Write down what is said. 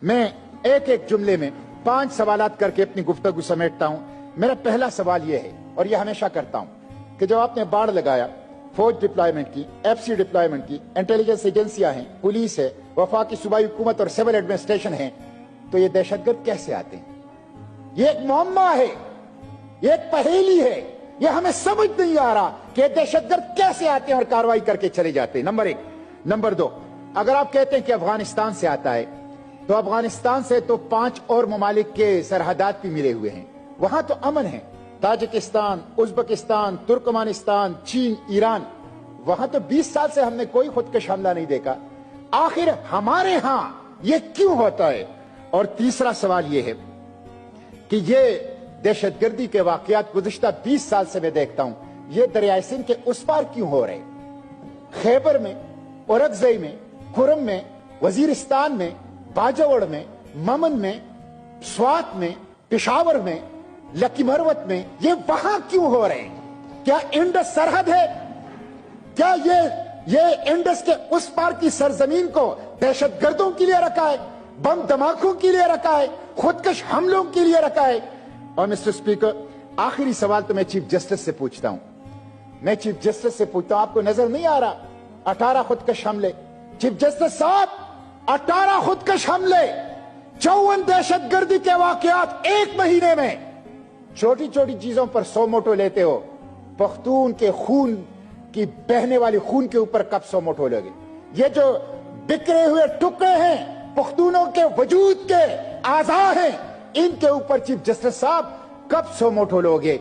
میں ایک ایک جملے میں 5 سوالات کر کے اپنی گفتگو سمیٹتا ہوں۔ میرا پہلا سوال یہ ہے، اور یہ ہمیشہ کرتا ہوں، کہ جب آپ نے باڑ لگایا، فوج ڈپلائمنٹ کی، ایف سی ڈپلائمنٹ کی، انٹیلیجنس ایجنسیاں ہیں، پولیس ہے، وفاقی صوبائی حکومت اور سول ایڈمنسٹریشن ہیں، تو یہ دہشت گرد کیسے آتے ہیں؟ یہ ایک معمہ ہے، یہ ایک پہیلی ہے، یہ ہمیں سمجھ نہیں آ رہا کہ یہ دہشت گرد کیسے آتے ہیں اور کارروائی کر کے چلے جاتے ہیں۔ نمبر 1۔ نمبر 2، اگر آپ کہتے ہیں کہ افغانستان سے آتا ہے، تو افغانستان سے تو 5 اور ممالک کے سرحدات بھی ملے ہوئے ہیں، وہاں تو امن ہے، تاجکستان، ازبکستان، ترکمانستان، چین، ایران، وہاں تو 20 سال سے ہم نے کوئی خودکش حملہ نہیں دیکھا، آخر ہمارے ہاں یہ کیوں ہوتا ہے؟ اور تیسرا سوال یہ ہے کہ یہ دہشت گردی کے واقعات گزشتہ 20 سال سے میں دیکھتا ہوں، یہ دریائے سندھ کے اس پار کیوں ہو رہے؟ خیبر میں، اورکزئی میں، کھرم میں، وزیرستان میں، باجوڑ میں، ممن میں، سوات میں، پشاور میں، لکی مروت میں، یہ وہاں کیوں ہو رہے ہیں؟ کیا انڈس سرحد ہے؟ کیا یہ انڈس کے اس پار کی سرزمین کو دہشت گردوں کے لیے رکھا ہے، بم دھماکوں کے لیے رکھا ہے، خودکش حملوں کے لیے رکھا ہے؟ اور مسٹر اسپیکر، آخری سوال تو میں چیف جسٹس سے پوچھتا ہوں، میں چیف جسٹس سے پوچھتا ہوں، آپ کو نظر نہیں آ رہا 18 خودکش حملے؟ چیف جسٹس صاحب، 18 خودکش حملے، 54 دہشت گردی کے واقعات ایک مہینے میں، چھوٹی چھوٹی چیزوں پر سو موٹو لیتے ہو، پختون کے خون کی بہنے والی خون کے اوپر کب سو موٹو لوگے؟ یہ جو بکھرے ہوئے ٹکڑے ہیں پختونوں کے وجود کے اعضاء ہیں، ان کے اوپر چیف جسٹس صاحب کب سو موٹو لوگے؟